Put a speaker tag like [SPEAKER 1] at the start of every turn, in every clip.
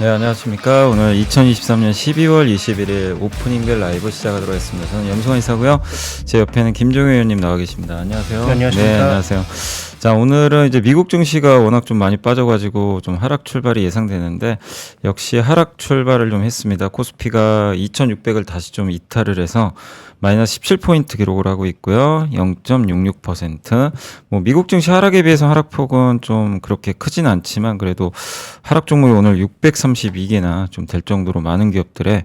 [SPEAKER 1] 네, 안녕하십니까. 오늘 2023년 12월 21일 오프닝벨 라이브 시작하도록 하겠습니다. 저는 염승환 이사고요. 제 옆에는 김종현 의원님 나와 계십니다. 안녕하세요.
[SPEAKER 2] 네, 안녕하십니까.
[SPEAKER 1] 네, 안녕하세요. 자, 오늘은 이제 미국 증시가 워낙 좀 많이 빠져가지고 좀 하락 출발이 예상되는데 역시 하락 출발을 좀 했습니다. 코스피가 2,600을 다시 좀 이탈을 해서 마이너스 17포인트 기록을 하고 있고요. 0.66%. 뭐 미국 증시 하락에 비해서 하락폭은 좀 그렇게 크진 않지만 그래도 하락 종목이 오늘 632개나 좀 될 정도로 많은 기업들의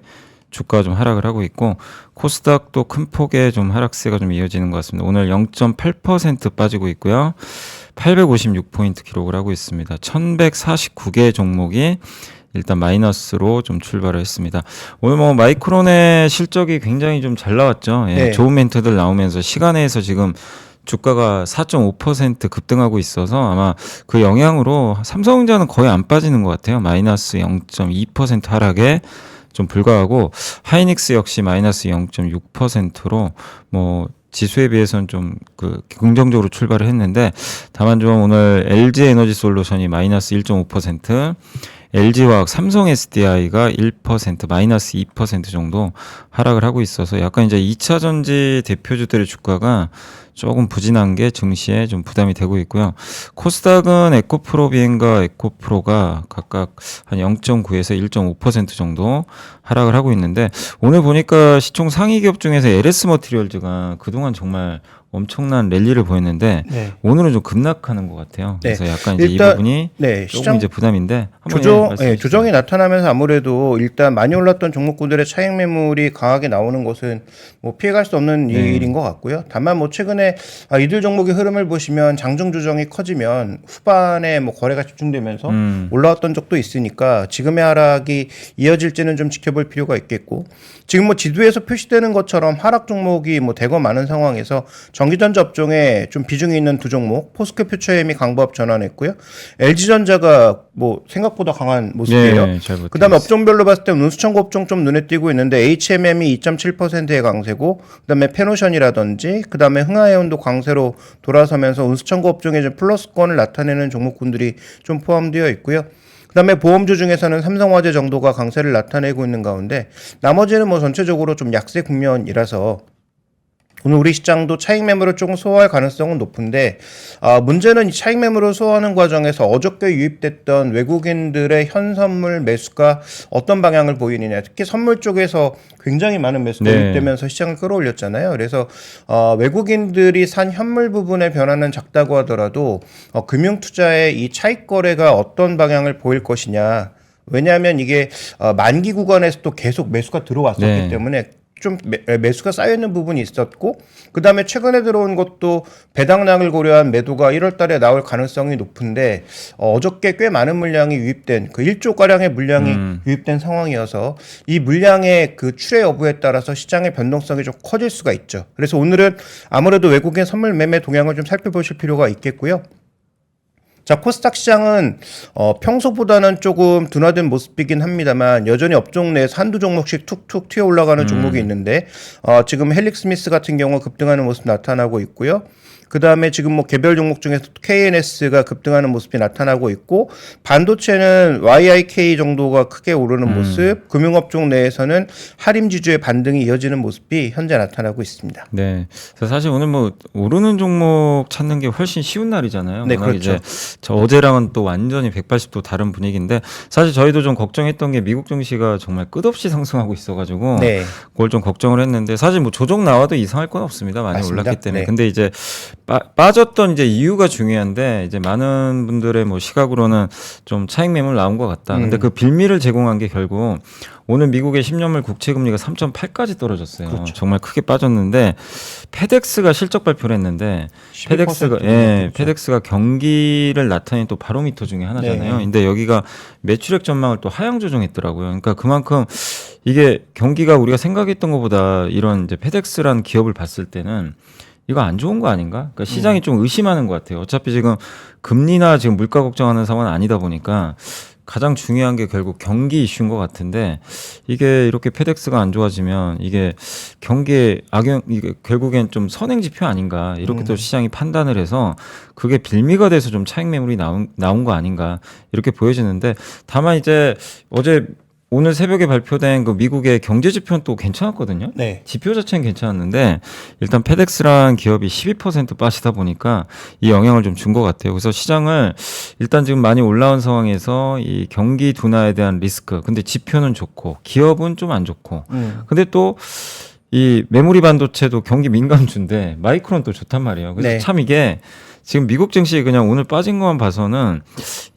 [SPEAKER 1] 주가가 좀 하락을 하고 있고 코스닥도 큰 폭의 좀 하락세가 좀 이어지는 것 같습니다. 오늘 0.8% 빠지고 있고요. 856포인트 기록을 하고 있습니다. 1149개 종목이 일단 마이너스로 좀 출발을 했습니다. 오늘 뭐 마이크론의 실적이 굉장히 좀 잘 나왔죠. 예,
[SPEAKER 2] 네.
[SPEAKER 1] 좋은 멘트들 나오면서 시간에서 지금 주가가 4.5% 급등하고 있어서 아마 그 영향으로 삼성전자는 거의 안 빠지는 것 같아요. 마이너스 0.2% 하락에 좀 불과하고 하이닉스 역시 마이너스 0.6%로 뭐 지수에 비해서는 좀 그 긍정적으로 출발을 했는데 다만 좀 오늘 LG 에너지 솔루션이 마이너스 1.5%, LG화학, 삼성 SDI가 1% 마이너스 2% 정도 하락을 하고 있어서 약간 이제 2차 전지 대표주들의 주가가 조금 부진한 게 증시에 좀 부담이 되고 있고요. 코스닥은 에코프로 비행과 에코프로가 각각 한 0.9에서 1.5% 정도 하락을 하고 있는데 오늘 보니까 시총 상위 기업 중에서 LS 머티리얼즈가 그동안 정말 엄청난 랠리를 보였는데
[SPEAKER 2] 네.
[SPEAKER 1] 오늘은 좀 급락하는 것 같아요.
[SPEAKER 2] 네.
[SPEAKER 1] 그래서 약간 이제 이
[SPEAKER 2] 일단,
[SPEAKER 1] 부분이
[SPEAKER 2] 네,
[SPEAKER 1] 조금
[SPEAKER 2] 시장
[SPEAKER 1] 이제 부담인데 한번
[SPEAKER 2] 조정이
[SPEAKER 1] 주시죠.
[SPEAKER 2] 나타나면서 아무래도 일단 많이 올랐던 종목군들의 차익 매물이 강하게 나오는 것은 뭐 피해갈 수 없는
[SPEAKER 1] 네.
[SPEAKER 2] 일인 것 같고요. 다만 뭐 최근에 이들 종목의 흐름을 보시면 장중 조정이 커지면 후반에 뭐 거래가 집중되면서 올라왔던 적도 있으니까 지금의 하락이 이어질지는 좀 지켜볼 필요가 있겠고 지금 뭐 지도에서 표시되는 것처럼 하락 종목이 뭐 대거 많은 상황에서 전기전자 업종에 좀 비중이 있는 두 종목 포스코 퓨처엠이 강보합 전환했고요. LG전자가 뭐 생각보다 강한 모습이에요.
[SPEAKER 1] 네, 잘
[SPEAKER 2] 그다음에 업종별로 봤을 때 운수천고 업종 좀 눈에 띄고 있는데 HMM이 2.7%의 강세고 그다음에 페노션이라든지 그다음에 흥하해운도 강세로 돌아서면서 운수천고 업종에 좀 플러스권을 나타내는 종목군들이 좀 포함되어 있고요. 그다음에 보험주 중에서는 삼성화재 정도가 강세를 나타내고 있는 가운데 나머지는 뭐 전체적으로 좀 약세 국면이라서 오늘 우리 시장도 차익 매물을 조금 소화할 가능성은 높은데 문제는 이 차익 매물을 소화하는 과정에서 어저께 유입됐던 외국인들의 현선물 매수가 어떤 방향을 보이느냐 특히 선물 쪽에서 굉장히 많은 매수가
[SPEAKER 1] 네.
[SPEAKER 2] 유입되면서 시장을 끌어올렸잖아요. 그래서 외국인들이 산 현물 부분의 변화는 작다고 하더라도 금융투자의 이 차익 거래가 어떤 방향을 보일 것이냐 왜냐하면 이게 만기 구간에서 또 계속 매수가 들어왔었기
[SPEAKER 1] 네.
[SPEAKER 2] 때문에 좀 매수가 쌓여있는 부분이 있었고 그 다음에 최근에 들어온 것도 배당량을 고려한 매도가 1월 달에 나올 가능성이 높은데 어저께 꽤 많은 물량이 유입된 그 1조가량의 물량이 유입된 상황이어서 이 물량의 그 출회 여부에 따라서 시장의 변동성이 좀 커질 수가 있죠. 그래서 오늘은 아무래도 외국인 선물 매매 동향을 좀 살펴보실 필요가 있겠고요. 자, 코스닥 시장은 평소보다는 조금 둔화된 모습이긴 합니다만 여전히 업종 내에서 한두 종목씩 툭툭 튀어 올라가는 종목이 있는데 지금 헬릭스미스 같은 경우 급등하는 모습 나타나고 있고요. 그 다음에 지금 뭐 개별 종목 중에서 KNS가 급등하는 모습이 나타나고 있고 반도체는 YIK 정도가 크게 오르는 모습, 금융업종 내에서는 하림 지주의 반등이 이어지는 모습이 현재 나타나고 있습니다.
[SPEAKER 1] 네. 그래서 사실 오늘 뭐 오르는 종목 찾는 게 훨씬 쉬운 날이잖아요.
[SPEAKER 2] 네,
[SPEAKER 1] 워낙
[SPEAKER 2] 그렇죠.
[SPEAKER 1] 이제 저 어제랑은 또 완전히 180도 다른 분위기인데 사실 저희도 좀 걱정했던 게 미국 증시가 정말 끝없이 상승하고 있어가지고
[SPEAKER 2] 네.
[SPEAKER 1] 그걸 좀 걱정을 했는데 사실 뭐 조정 나와도 이상할 건 없습니다. 많이
[SPEAKER 2] 맞습니다.
[SPEAKER 1] 올랐기 때문에.
[SPEAKER 2] 네.
[SPEAKER 1] 근데 이제 빠졌던 이제 이유가 중요한데 이제 많은 분들의 뭐 시각으로는 좀 차익 매물 나온 것 같다. 근데 그 빌미를 제공한 게 결국 오늘 미국의 10년물 국채 금리가 3.8까지 떨어졌어요.
[SPEAKER 2] 그렇죠.
[SPEAKER 1] 정말 크게 빠졌는데 페덱스가 실적 발표를 했는데
[SPEAKER 2] 11%
[SPEAKER 1] 페덱스가 경기를 나타내는 또 바로미터 중에 하나잖아요.
[SPEAKER 2] 네.
[SPEAKER 1] 근데 여기가 매출액 전망을 또 하향 조정했더라고요. 그러니까 그만큼 이게 경기가 우리가 생각했던 것보다 이런 이제 페덱스라는 기업을 봤을 때는 이거 안 좋은 거 아닌가? 그러니까 시장이 좀 의심하는 것 같아요. 어차피 지금 금리나 지금 물가 걱정하는 상황은 아니다 보니까 가장 중요한 게 결국 경기 이슈인 것 같은데 이게 이렇게 페덱스가 안 좋아지면 이게 경기에 이게 결국엔 좀 선행 지표 아닌가 이렇게 또 시장이 판단을 해서 그게 빌미가 돼서 좀 차익 매물이 나온 거 아닌가 이렇게 보여지는데 다만 이제 오늘 새벽에 발표된 그 미국의 경제 지표는 또 괜찮았거든요.
[SPEAKER 2] 네.
[SPEAKER 1] 지표 자체는 괜찮았는데 일단 페덱스라는 기업이 12% 빠지다 보니까 이 영향을 좀 준 것 같아요. 그래서 시장을 일단 지금 많이 올라온 상황에서 이 경기 둔화에 대한 리스크, 근데 지표는 좋고 기업은 좀 안 좋고, 근데 또 이 메모리 반도체도 경기 민감주인데 마이크론 또 좋단 말이에요. 그래서
[SPEAKER 2] 네.
[SPEAKER 1] 참 이게 지금 미국 증시 그냥 오늘 빠진 것만 봐서는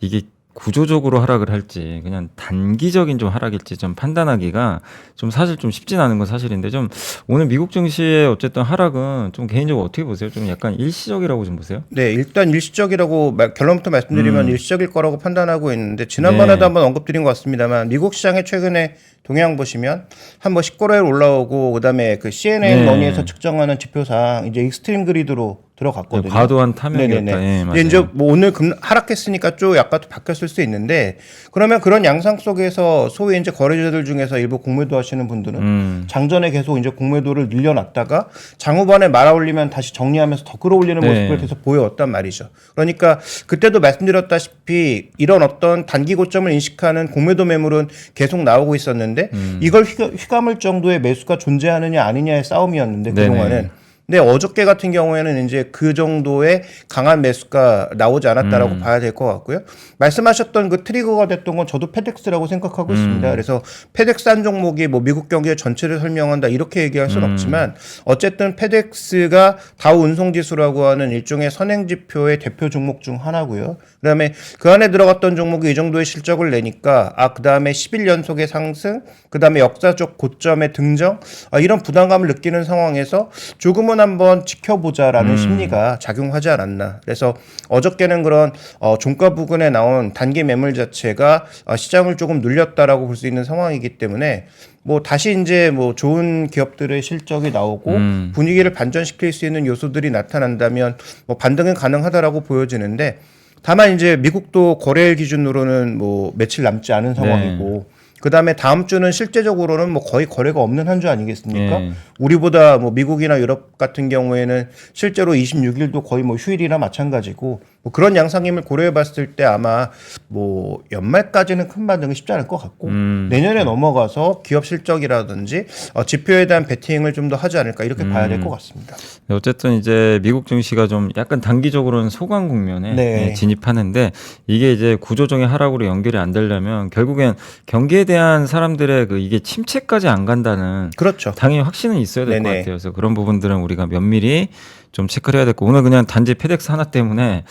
[SPEAKER 1] 이게 구조적으로 하락을 할지 그냥 단기적인 좀 하락일지 좀 판단하기가 좀 사실 좀 쉽진 않은 건 사실인데 좀 오늘 미국 증시의 어쨌든 하락은 좀 개인적으로 어떻게 보세요? 좀 약간 일시적이라고 좀 보세요?
[SPEAKER 2] 네, 일단 일시적이라고 결론부터 말씀드리면 일시적일 거라고 판단하고 있는데 지난번에도
[SPEAKER 1] 네.
[SPEAKER 2] 한번 언급드린 것 같습니다만 미국 시장의 최근에 동향 보시면 한번 19레일 올라오고 그다음에 그 CNN
[SPEAKER 1] 네.
[SPEAKER 2] 머니에서 측정하는 지표상 이제 익스트림 그리드로 들어갔거든요.
[SPEAKER 1] 과도한 탐욕이었다.
[SPEAKER 2] 네네네.
[SPEAKER 1] 예,
[SPEAKER 2] 근데
[SPEAKER 1] 맞아요.
[SPEAKER 2] 이제 뭐 오늘 하락했으니까 좀 약간 또 바뀌었을 수 있는데 그러면 그런 양상 속에서 소위 이제 거래자들 중에서 일부 공매도 하시는 분들은 장전에 계속 이제 공매도를 늘려놨다가 장후반에 말아올리면 다시 정리하면서 더 끌어올리는
[SPEAKER 1] 네.
[SPEAKER 2] 모습을 계속 보여왔단 말이죠. 그러니까 그때도 말씀드렸다시피 이런 어떤 단기 고점을 인식하는 공매도 매물은 계속 나오고 있었는데 이걸 휘감을 정도의 매수가 존재하느냐 아니냐의 싸움이었는데
[SPEAKER 1] 네네.
[SPEAKER 2] 그동안은. 근데 어저께 같은 경우에는 이제 그 정도의 강한 매수가 나오지 않았다라고 봐야 될 것 같고요. 말씀하셨던 그 트리거가 됐던 건 저도 페덱스라고 생각하고 있습니다. 그래서 페덱스 한 종목이 뭐 미국 경기의 전체를 설명한다 이렇게 얘기할 수는 없지만 어쨌든 페덱스가 다우 운송지수라고 하는 일종의 선행지표의 대표 종목 중 하나고요. 그다음에 그 안에 들어갔던 종목이 이 정도의 실적을 내니까 그다음에 10일 연속의 상승, 그다음에 역사적 고점의 등정 이런 부담감을 느끼는 상황에서 조금은 한번 지켜보자라는 심리가 작용하지 않았나. 그래서 어저께는 그런 종가 부근에 나온 단기 매물 자체가 시장을 조금 눌렸다라고 볼 수 있는 상황이기 때문에 뭐 다시 이제 뭐 좋은 기업들의 실적이 나오고 분위기를 반전시킬 수 있는 요소들이 나타난다면 뭐 반등은 가능하다라고 보여지는데 다만 이제 미국도 거래일 기준으로는 뭐 며칠 남지 않은 상황이고 그다음에 다음 주는 실제적으로는 뭐 거의 거래가 없는 한 주 아니겠습니까?
[SPEAKER 1] 네.
[SPEAKER 2] 우리보다 뭐 미국이나 유럽 같은 경우에는 실제로 26일도 거의 뭐 휴일이나 마찬가지고 뭐 그런 양상임을 고려해 봤을 때 아마 뭐 연말까지는 큰 반등은 쉽지 않을 것 같고 내년에 넘어가서 기업 실적이라든지 지표에 대한 베팅을 좀 더 하지 않을까 이렇게 봐야 될 것 같습니다.
[SPEAKER 1] 어쨌든 이제 미국 증시가 좀 약간 단기적으로는 소강 국면에
[SPEAKER 2] 네.
[SPEAKER 1] 진입하는데 이게 이제 구조적인 하락으로 연결이 안 되려면 결국엔 경기에 대한 사람들의 그 이게 침체까지 안 간다는
[SPEAKER 2] 그렇죠.
[SPEAKER 1] 당연히 확신은 있어야 될 것
[SPEAKER 2] 네네.
[SPEAKER 1] 같아요. 그래서 그런 부분들은 우리가 면밀히 좀 체크를 해야 됐고 오늘 그냥 단지 페덱스 하나 때문에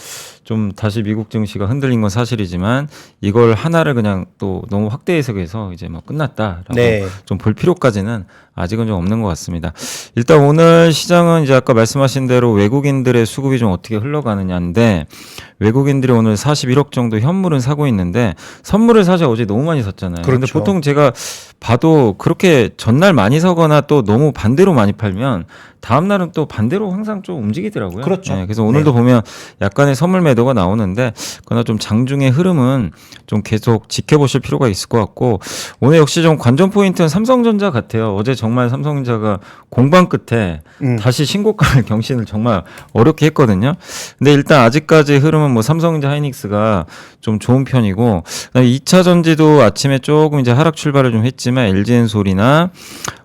[SPEAKER 1] 좀 다시 미국 증시가 흔들린 건 사실이지만 이걸 하나를 그냥 또 너무 확대 해석해서 이제 뭐 끝났다라고
[SPEAKER 2] 네.
[SPEAKER 1] 좀 볼 필요까지는 아직은 좀 없는 것 같습니다. 일단 오늘 시장은 이제 아까 말씀하신 대로 외국인들의 수급이 좀 어떻게 흘러가느냐인데 외국인들이 오늘 41억 정도 현물은 사고 있는데 선물을 사실 어제 너무 많이 샀잖아요.
[SPEAKER 2] 그렇죠.
[SPEAKER 1] 근데 보통 제가 봐도 그렇게 전날 많이 사거나 또 너무 반대로 많이 팔면 다음 날은 또 반대로 항상 좀 움직이더라고요.
[SPEAKER 2] 그렇죠.
[SPEAKER 1] 그래서 오늘도 보면 약간의 선물 매도가 나오는데 그러나 좀 장중의 흐름은 좀 계속 지켜보실 필요가 있을 것 같고 오늘 역시 좀 관전 포인트는 삼성전자 같아요. 어제 정말 삼성전자가 공방 끝에 다시 신고가를 경신을 정말 어렵게 했거든요. 근데 일단 아직까지 흐름은 뭐 삼성전자 하이닉스가 좀 좋은 편이고 2차 전지도 아침에 조금 이제 하락 출발을 좀 했지만 LG엔솔이나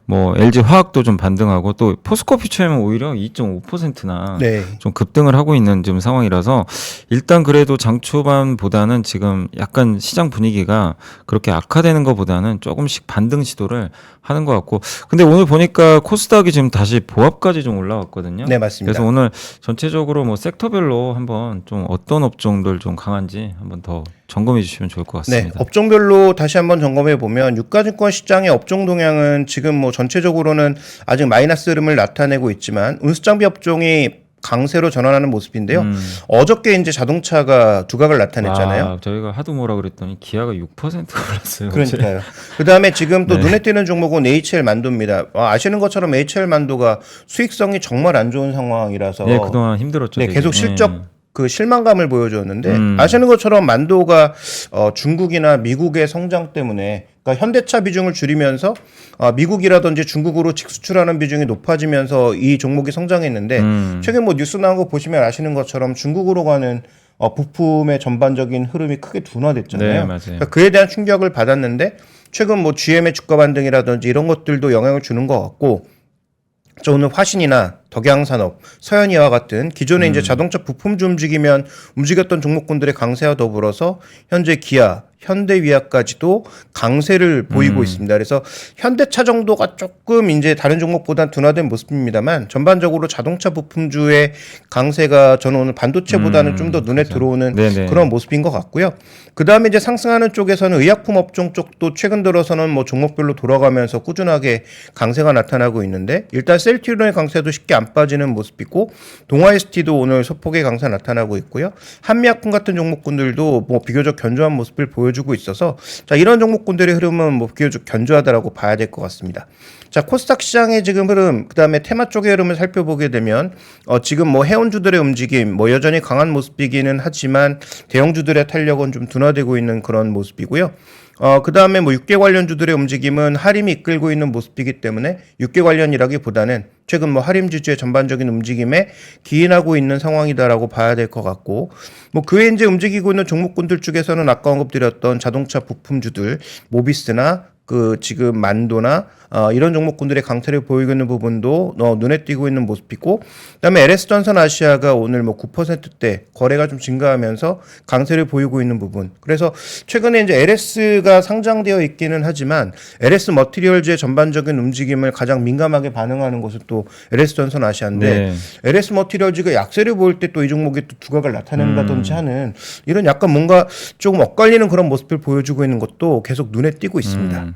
[SPEAKER 1] 뭐 LG 화학도 좀 반등하고 또 포스코 퓨처엠은 오히려 2.5%나
[SPEAKER 2] 네.
[SPEAKER 1] 좀 급등을 하고 있는 좀 상황이라서 일단 그래도 장 초반보다는 지금 약간 시장 분위기가 그렇게 악화되는 것보다는 조금씩 반등 시도를 하는 것 같고 근데 오늘 보니까 코스닥이 지금 다시 보합까지 좀 올라왔거든요.
[SPEAKER 2] 네, 맞습니다.
[SPEAKER 1] 그래서 오늘 전체적으로 뭐 섹터별로 한번 좀 어떤 업종들 좀 강한지 한번 더 점검해 주시면 좋을 것
[SPEAKER 2] 네,
[SPEAKER 1] 같습니다.
[SPEAKER 2] 업종별로 다시 한번 점검해 보면 유가증권 시장의 업종 동향은 지금 뭐 전체적으로는 아직 마이너스 흐름을 나타내고 있지만 운수장비 업종이 강세로 전환하는 모습인데요. 어저께 이제 자동차가 두각을 나타냈잖아요.
[SPEAKER 1] 와, 저희가 하도 뭐라 그랬더니 기아가 6%가 올랐어요.
[SPEAKER 2] 그러니까요. 그 다음에 지금 또
[SPEAKER 1] 네.
[SPEAKER 2] 눈에 띄는 종목은 HL 만도입니다. 아시는 것처럼 HL 만도가 수익성이 정말 안 좋은 상황이라서
[SPEAKER 1] 네, 그동안 힘들었죠.
[SPEAKER 2] 네,
[SPEAKER 1] 되게.
[SPEAKER 2] 계속 실적 그 실망감을 보여줬는데 아시는 것처럼 만도가 중국이나 미국의 성장 때문에 그러니까 현대차 비중을 줄이면서 미국이라든지 중국으로 직수출하는 비중이 높아지면서 이 종목이 성장했는데 최근 뭐 뉴스 나온 거 보시면 아시는 것처럼 중국으로 가는 부품의 전반적인 흐름이 크게 둔화됐잖아요.
[SPEAKER 1] 네, 맞아요.
[SPEAKER 2] 그러니까 그에 대한 충격을 받았는데 최근 뭐 GM의 주가 반등이라든지 이런 것들도 영향을 주는 것 같고 저 오늘 화신이나 덕양산업, 서현이와 같은 기존에 이제 자동차 부품주 움직였던 종목군들의 강세와 더불어서 현재 기아, 현대위아까지도 강세를 보이고 있습니다. 그래서 현대차 정도가 조금 이제 다른 종목보다 둔화된 모습입니다만 전반적으로 자동차 부품주의 강세가 저는 오늘 반도체보다는 좀 더 눈에 들어오는
[SPEAKER 1] 네네.
[SPEAKER 2] 그런 모습인 것 같고요. 그 다음에 이제 상승하는 쪽에서는 의약품 업종 쪽도 최근 들어서는 뭐 종목별로 돌아가면서 꾸준하게 강세가 나타나고 있는데 일단 셀트리온의 강세도 쉽게 안 빠지는 모습이고 동아ST도 오늘 소폭의 강세 나타나고 있고요. 한미약품 같은 종목군들도 뭐 비교적 견조한 모습을 보여주고 있어서 자 이런 종목군들의 흐름은 뭐 비교적 견조하다라고 봐야 될 것 같습니다. 자 코스닥 시장의 지금 흐름 그다음에 테마 쪽의 흐름을 살펴보게 되면 지금 뭐 해운주들의 움직임 뭐 여전히 강한 모습이기는 하지만 대형주들의 탄력은 좀 둔화되고 있는 그런 모습이고요. 그 다음에 뭐 육계 관련주들의 움직임은 하림이 이끌고 있는 모습이기 때문에 육계 관련이라기보다는 최근 뭐 하림 지주의 전반적인 움직임에 기인하고 있는 상황이다라고 봐야 될 것 같고 뭐 그 외에 이제 움직이고 있는 종목군들 중에서는 아까 언급드렸던 자동차 부품주들 모비스나 그 지금 만도나 이런 종목군들의 강세를 보이고 있는 부분도 눈에 띄고 있는 모습이고 그다음에 LS전선 아시아가 오늘 뭐 9%대 거래가 좀 증가하면서 강세를 보이고 있는 부분 그래서 최근에 이제 LS가 상장되어 있기는 하지만 LS 머티리얼즈의 전반적인 움직임을 가장 민감하게 반응하는 것은 또 LS전선 아시아인데
[SPEAKER 1] 네.
[SPEAKER 2] LS 머티리얼즈가 약세를 보일 때 또 이 종목이 또 두각을 나타낸다든지 하는 이런 약간 뭔가 조금 엇갈리는 그런 모습을 보여주고 있는 것도 계속 눈에 띄고 있습니다.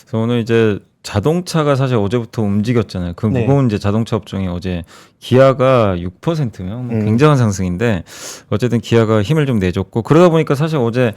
[SPEAKER 1] 그래서 오늘 이제 자동차가 사실 어제부터 움직였잖아요. 그
[SPEAKER 2] 네.
[SPEAKER 1] 무거운 이제 자동차 업종이 어제 기아가 6%면 뭐 굉장한 상승인데 어쨌든 기아가 힘을 좀 내줬고 그러다 보니까 사실 어제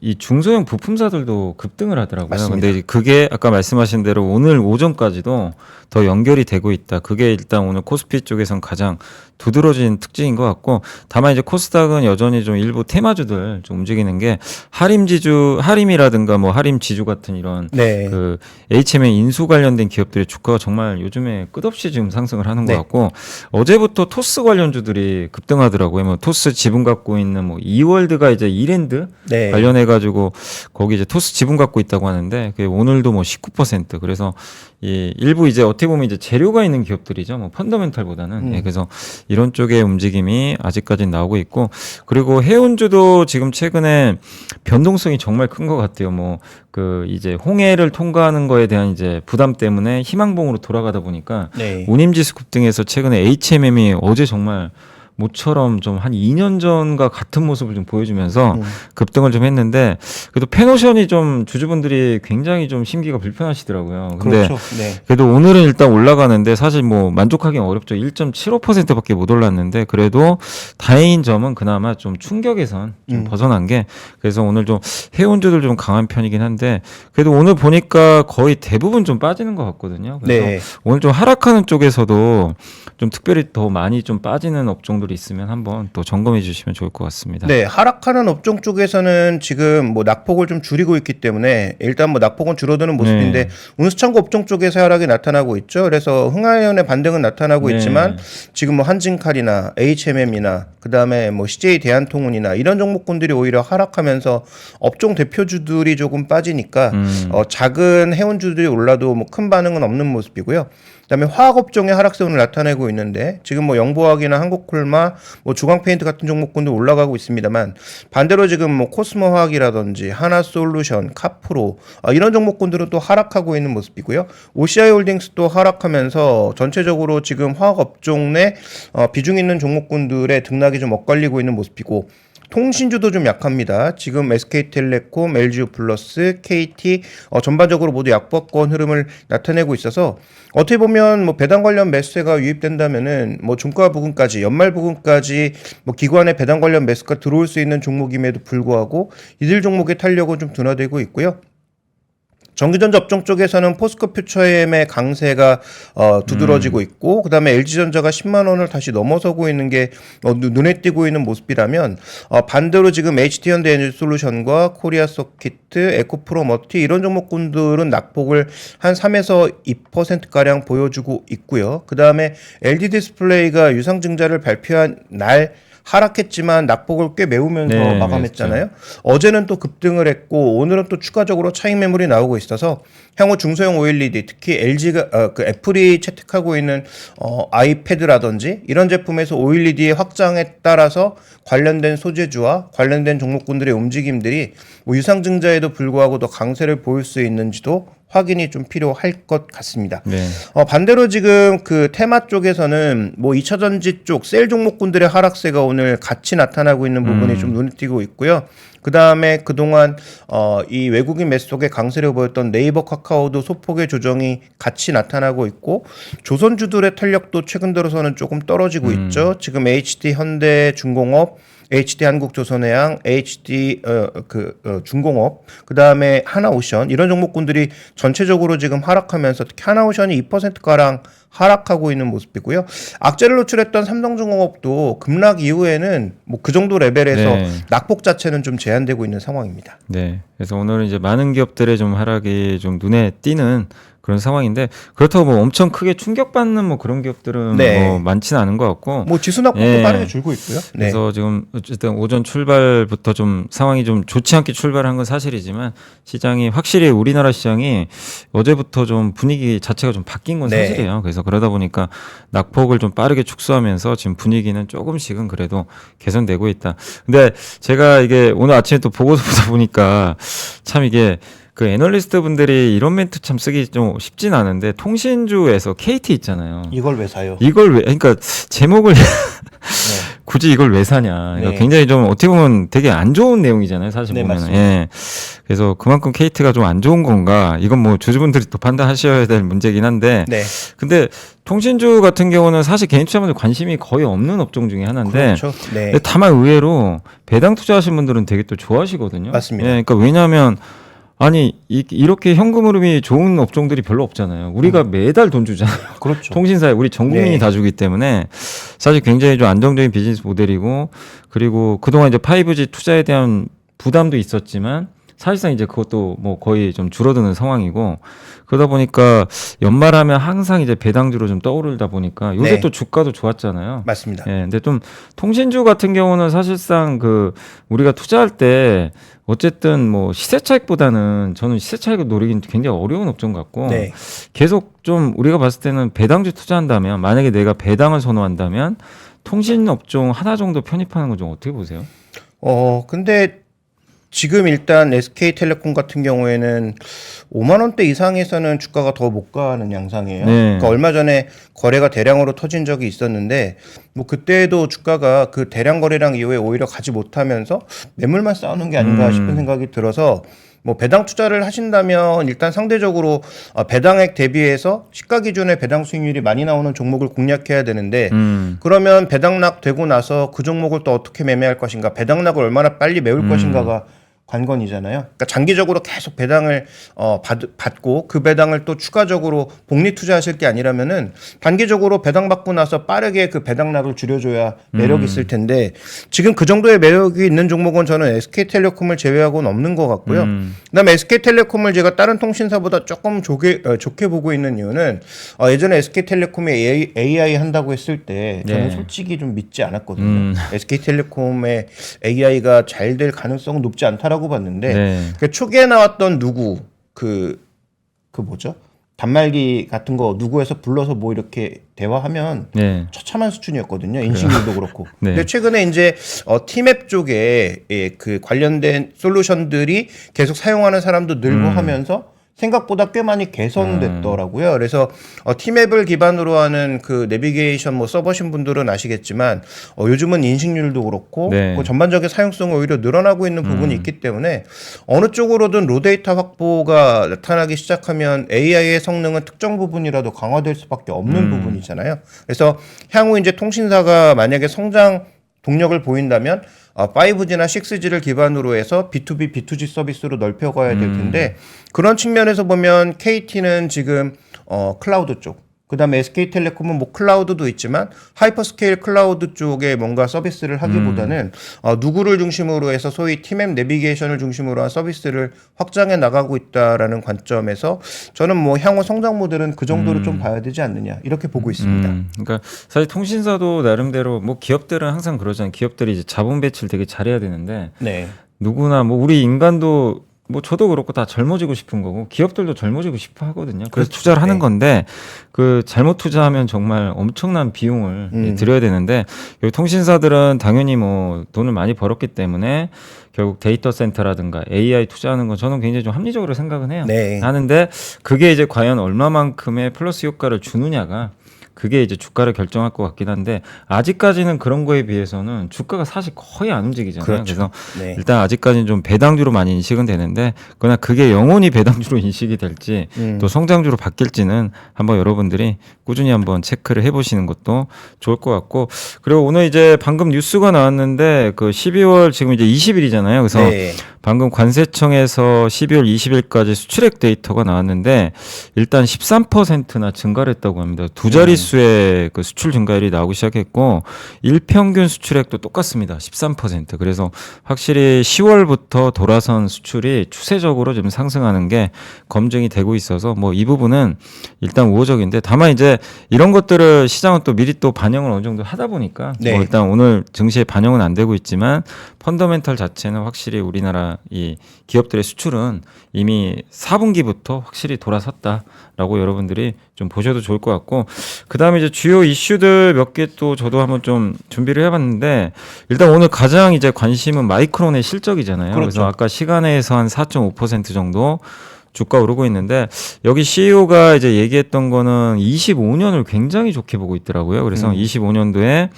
[SPEAKER 1] 이 중소형 부품사들도 급등을 하더라고요.
[SPEAKER 2] 맞습니다.
[SPEAKER 1] 근데 그게 아까 말씀하신 대로 오늘 오전까지도 더 연결이 되고 있다. 그게 일단 오늘 코스피 쪽에선 가장 두드러진 특징인 것 같고 다만 이제 코스닥은 여전히 좀 일부 테마주들 좀 움직이는 게 하림이라든가 뭐 하림지주 같은 이런
[SPEAKER 2] 네.
[SPEAKER 1] 그 HM의 인수 관련된 기업들의 주가가 정말 요즘에 끝없이 지금 상승을 하는 것
[SPEAKER 2] 네.
[SPEAKER 1] 같고 어제부터 토스 관련주들이 급등하더라고요. 뭐 토스 지분 갖고 있는 뭐 이월드가 이제 이랜드
[SPEAKER 2] 네.
[SPEAKER 1] 관련해 가지고 거기 이제 토스 지분 갖고 있다고 하는데 그게 오늘도 뭐 19% 그래서 이 일부 이제 어떻게 보면 이제 재료가 있는 기업들이죠. 뭐 펀더멘탈보다는 예, 그래서 이런 쪽의 움직임이 아직까지는 나오고 있고 그리고 해운주도 지금 최근에 변동성이 정말 큰 것 같아요. 뭐 그 이제 홍해를 통과하는 거에 대한 이제 부담 때문에 희망봉으로 돌아가다 보니까
[SPEAKER 2] 네.
[SPEAKER 1] 운임지수 급등해서 최근에 HMM이 어제 정말 모처럼 좀 한 2년 전과 같은 모습을 좀 보여주면서 급등을 좀 했는데 그래도 펜오션이 좀 주주분들이 굉장히 좀 심기가 불편하시더라고요. 근데
[SPEAKER 2] 그렇죠. 네.
[SPEAKER 1] 그래도 오늘은 일단 올라가는데 사실 뭐 만족하기는 어렵죠. 1.75%밖에 못 올랐는데 그래도 다행인 점은 그나마 좀 충격에선 좀 벗어난 게 그래서 오늘 좀 해운주들 좀 강한 편이긴 한데 그래도 오늘 보니까 거의 대부분 좀 빠지는 것 같거든요. 그래서
[SPEAKER 2] 네.
[SPEAKER 1] 오늘 좀 하락하는 쪽에서도 좀 특별히 더 많이 좀 빠지는 업종들이 있으면 한번 또 점검해 주시면 좋을 것 같습니다.
[SPEAKER 2] 네, 하락하는 업종 쪽에서는 지금 뭐 낙폭을 좀 줄이고 있기 때문에 일단 뭐 낙폭은 줄어드는 모습인데
[SPEAKER 1] 네.
[SPEAKER 2] 운수창고 업종 쪽에서 하락이 나타나고 있죠. 그래서 흥하연의 반등은 나타나고
[SPEAKER 1] 네.
[SPEAKER 2] 있지만 지금 뭐 한진칼이나 HMM이나 그다음에 뭐 CJ 대한통운이나 이런 종목군들이 오히려 하락하면서 업종 대표주들이 조금 빠지니까 작은 해운주들이 올라도 뭐 큰 반응은 없는 모습이고요. 그다음에 화학업종의 하락세 오늘 나타내고 있는데 지금 뭐 영보화학이나 한국콜마, 뭐 주광페인트 같은 종목군도 올라가고 있습니다만 반대로 지금 뭐 코스모화학이라든지 하나솔루션, 카프로 이런 종목군들은 또 하락하고 있는 모습이고요. OCI홀딩스도 하락하면서 전체적으로 지금 화학업종 내 비중 있는 종목군들의 등락이 좀 엇갈리고 있는 모습이고. 통신주도 좀 약합니다. 지금 SK텔레콤, LG유플러스, KT 전반적으로 모두 약보권 흐름을 나타내고 있어서 어떻게 보면 뭐 배당 관련 매수세가 유입된다면은 뭐 종가 부근까지 연말 부근까지 뭐 기관의 배당 관련 매수가 들어올 수 있는 종목임에도 불구하고 이들 종목의 탄력은 좀 둔화되고 있고요. 전기전자 업종 쪽에서는 포스코 퓨처엠의 강세가 두드러지고 있고 그다음에 LG전자가 10만 원을 다시 넘어서고 있는 게 눈에 띄고 있는 모습이라면 반대로 지금 HD현대에너지솔루션과 코리아서키트, 에코프로머티 이런 종목군들은 낙폭을 한 3에서 2%가량 보여주고 있고요. 그다음에 LG디스플레이가 유상증자를 발표한 날 하락했지만 낙폭을 꽤 메우면서
[SPEAKER 1] 네,
[SPEAKER 2] 마감했잖아요. 어제는 또 급등을 했고 오늘은 또 추가적으로 차익 매물이 나오고 있어서 향후 중소형 OLED 특히 LG가 그 애플이 채택하고 있는 아이패드라든지 이런 제품에서 OLED의 확장에 따라서 관련된 소재주와 관련된 종목군들의 움직임들이 뭐 유상증자에도 불구하고 더 강세를 보일 수 있는지도 확인이 좀 필요할 것 같습니다.
[SPEAKER 1] 네.
[SPEAKER 2] 반대로 지금 그 테마 쪽에서는 뭐 2차전지 쪽 셀 종목군들의 하락세가 오늘 같이 나타나고 있는 부분이 좀 눈에 띄고 있고요. 그 다음에 그동안 이 외국인 매수속의 강세를 보였던 네이버 카카오도 소폭의 조정이 같이 나타나고 있고 조선주들의 탄력도 최근 들어서는 조금 떨어지고 있죠. 지금 HD 현대중공업 HD 한국조선해양, HD 중공업, 그 다음에 하나오션 이런 종목군들이 전체적으로 지금 하락하면서 특히 하나오션이 2%가량 하락하고 있는 모습이고요. 악재를 노출했던 삼성중공업도 급락 이후에는 뭐 그 정도 레벨에서
[SPEAKER 1] 네.
[SPEAKER 2] 낙폭 자체는 좀 제한되고 있는 상황입니다.
[SPEAKER 1] 네. 그래서 오늘은 이제 많은 기업들의 좀 하락이 좀 눈에 띄는 그런 상황인데 그렇다고 뭐 엄청 크게 충격받는 뭐 그런 기업들은
[SPEAKER 2] 네.
[SPEAKER 1] 뭐 많지는 않은 것 같고
[SPEAKER 2] 뭐 지수 낙폭도
[SPEAKER 1] 예.
[SPEAKER 2] 빠르게 줄고 있고요. 네.
[SPEAKER 1] 그래서 지금 어쨌든 오전 출발부터 좀 상황이 좀 좋지 않게 출발한 건 사실이지만 시장이 확실히 우리나라 시장이 어제부터 좀 분위기 자체가 좀 바뀐 건
[SPEAKER 2] 네.
[SPEAKER 1] 사실이에요. 그래서 그러다 보니까 낙폭을 좀 빠르게 축소하면서 지금 분위기는 조금씩은 그래도 개선되고 있다. 근데 제가 이게 오늘 아침에 또 보고서 보다 보니까 참 이게 그 애널리스트 분들이 이런 멘트 참 쓰기 좀 쉽진 않은데 통신주에서 KT 있잖아요.
[SPEAKER 2] 이걸 왜 사요?
[SPEAKER 1] 이걸 왜 그러니까 제목을
[SPEAKER 2] 네.
[SPEAKER 1] 굳이 이걸 왜 사냐. 그러니까
[SPEAKER 2] 네.
[SPEAKER 1] 굉장히 좀 어떻게 보면 되게 안 좋은 내용이잖아요. 사실
[SPEAKER 2] 네,
[SPEAKER 1] 보면.
[SPEAKER 2] 맞습니다.
[SPEAKER 1] 예. 그래서 그만큼 KT가 좀 안 좋은 건가. 이건 뭐 주주분들이 또 판단하셔야 될 문제긴 한데.
[SPEAKER 2] 네.
[SPEAKER 1] 근데 통신주 같은 경우는 사실 개인 투자분들 관심이 거의 없는 업종 중에 하나인데.
[SPEAKER 2] 그렇죠. 네.
[SPEAKER 1] 근데 다만 의외로 배당 투자하신 분들은 되게 또 좋아하시거든요.
[SPEAKER 2] 맞습니다.
[SPEAKER 1] 예. 그러니까 왜냐하면 아니 이렇게 현금 흐름이 좋은 업종들이 별로 없잖아요. 우리가 매달 돈 주잖아요.
[SPEAKER 2] 그렇죠.
[SPEAKER 1] 통신사에 우리 전 국민이
[SPEAKER 2] 네.
[SPEAKER 1] 다 주기 때문에 사실 굉장히 좀 안정적인 비즈니스 모델이고 그리고 그동안 이제 5G 투자에 대한 부담도 있었지만 사실상 이제 그것도 뭐 거의 좀 줄어드는 상황이고 그러다 보니까 연말하면 항상 이제 배당주로 좀 떠오르다 보니까 요새
[SPEAKER 2] 네.
[SPEAKER 1] 또 주가도 좋았잖아요.
[SPEAKER 2] 맞습니다.
[SPEAKER 1] 예, 근데 좀 통신주 같은 경우는 사실상 그 우리가 투자할 때 어쨌든 뭐 시세 차익보다는 저는 시세 차익을 노리긴 굉장히 어려운 업종 같고
[SPEAKER 2] 네.
[SPEAKER 1] 계속 좀 우리가 봤을 때는 배당주 투자한다면 만약에 내가 배당을 선호한다면 통신 업종 하나 정도 편입하는 건 좀 어떻게 보세요?
[SPEAKER 2] 근데 지금 일단 SK텔레콤 같은 경우에는 5만 원대 이상에서는 주가가 더 못 가는 양상이에요.
[SPEAKER 1] 네.
[SPEAKER 2] 그러니까 얼마 전에 거래가 대량으로 터진 적이 있었는데 뭐 그때도 주가가 그 대량 거래량 이후에 오히려 가지 못하면서 매물만 쌓아놓은 게 아닌가 싶은 생각이 들어서 뭐 배당 투자를 하신다면 일단 상대적으로 배당액 대비해서 시가 기준의 배당 수익률이 많이 나오는 종목을 공략해야 되는데 그러면 배당락 되고 나서 그 종목을 또 어떻게 매매할 것인가 배당락을 얼마나 빨리 메울 것인가가 관건이잖아요. 그러니까 장기적으로 계속 배당을 받고 그 배당을 또 추가적으로 복리 투자하실 게 아니라면은 단기적으로 배당 받고 나서 빠르게 그 배당락을 줄여줘야 매력이 있을 텐데 지금 그 정도의 매력이 있는 종목은 저는 SK텔레콤을 제외하고는 없는 것 같고요. 그다음에 SK텔레콤을 제가 다른 통신사보다 조금 좋게 보고 있는 이유는 예전에 SK텔레콤이 AI 한다고 했을 때 저는
[SPEAKER 1] 네.
[SPEAKER 2] 솔직히 좀 믿지 않았거든요. SK텔레콤의 AI가 잘 될 가능성은 높지 않다라고 봤는데
[SPEAKER 1] 네.
[SPEAKER 2] 그 초기에 나왔던 누구 그 뭐죠? 단말기 같은 거 누구에서 불러서 뭐 이렇게 대화하면
[SPEAKER 1] 네.
[SPEAKER 2] 처참한 수준이었거든요. 인식률도 그렇고.
[SPEAKER 1] 네.
[SPEAKER 2] 근데 최근에 이제 티맵 쪽에 그 관련된 솔루션들이 계속 사용하는 사람도 늘고 하면서 생각보다 꽤 많이 개선됐더라고요. 그래서 티맵을 기반으로 하는 그 내비게이션 뭐 써보신 분들은 아시겠지만 요즘은 인식률도 그렇고
[SPEAKER 1] 네.
[SPEAKER 2] 그 전반적인 사용성이 오히려 늘어나고 있는 부분이 있기 때문에 어느 쪽으로든 로데이터 확보가 나타나기 시작하면 AI의 성능은 특정 부분이라도 강화될 수밖에 없는 부분이잖아요. 그래서 향후 이제 통신사가 만약에 성장 동력을 보인다면 5G나 6G를 기반으로 해서 B2B, B2G 서비스로 넓혀가야 될 텐데 그런 측면에서 보면 KT는 지금 클라우드 쪽, 그다음에 SK텔레콤은 뭐 클라우드도 있지만 하이퍼스케일 클라우드 쪽에 뭔가 서비스를 하기보다는 누구를 중심으로 해서 소위 팀앱 내비게이션을 중심으로 한 서비스를 확장해 나가고 있다라는 관점에서 저는 뭐 향후 성장 모델은 그 정도로 좀 봐야 되지 않느냐 이렇게 보고 있습니다.
[SPEAKER 1] 그러니까 사실 통신사도 나름대로 뭐 기업들은 항상 그러잖아요. 기업들이 이제 자본 배치를 되게 잘해야 되는데
[SPEAKER 2] 네.
[SPEAKER 1] 누구나 뭐 우리 인간도 뭐 저도 그렇고 다 젊어지고 싶은 거고 기업들도 젊어지고 싶어 하거든요. 그래서
[SPEAKER 2] 그렇죠.
[SPEAKER 1] 투자를 하는
[SPEAKER 2] 네.
[SPEAKER 1] 건데 그 잘못 투자하면 정말 엄청난 비용을 들여야 되는데 여기 통신사들은 당연히 뭐 돈을 많이 벌었기 때문에 결국 데이터 센터라든가 AI 투자하는 건 저는 굉장히 좀 합리적으로 생각은 해요.
[SPEAKER 2] 네.
[SPEAKER 1] 하는데 그게 이제 과연 얼마만큼의 플러스 효과를 주느냐가 그게 이제 주가를 결정할 것 같긴 한데 아직까지는 그런 거에 비해서는 주가가 사실 거의 안 움직이잖아요.
[SPEAKER 2] 그렇죠.
[SPEAKER 1] 그래서
[SPEAKER 2] 네.
[SPEAKER 1] 일단 아직까지는 좀 배당주로 많이 인식은 되는데 그러나 그게 영원히 배당주로 인식이 될지 또 성장주로 바뀔지는 한번 여러분들이 꾸준히 한번 체크를 해보시는 것도 좋을 것 같고 그리고 오늘 이제 방금 뉴스가 나왔는데 그 12월 지금 이제 20일이잖아요. 그래서
[SPEAKER 2] 네.
[SPEAKER 1] 방금 관세청에서 12월 20일까지 수출액 데이터가 나왔는데 일단 13%나 증가를 했다고 합니다. 두 자릿수의 그 수출 증가율이 나오기 시작했고 일평균 수출액도 똑같습니다. 13%. 그래서 확실히 10월부터 돌아선 수출이 추세적으로 좀 상승하는 게 검증이 되고 있어서 뭐 이 부분은 일단 우호적인데 다만 이제 이런 것들을 시장은 또 미리 또 반영을 어느 정도 하다 보니까
[SPEAKER 2] 네.
[SPEAKER 1] 뭐 일단 오늘 증시에 반영은 안 되고 있지만 펀더멘털 자체는 확실히 우리나라 이 기업들의 수출은 이미 4분기부터 확실히 돌아섰다라고 여러분들이 좀 보셔도 좋을 것 같고 그다음에 이제 주요 이슈들 몇 개 또 저도 한번 좀 준비를 해봤는데 일단 오늘 가장 이제 관심은 마이크론의 실적이잖아요.
[SPEAKER 2] 그렇죠.
[SPEAKER 1] 그래서 아까 시간에서 한 4.5% 정도 주가 오르고 있는데 여기 CEO가 이제 얘기했던 거는 25년을 굉장히 좋게 보고 있더라고요. 그래서 25년도에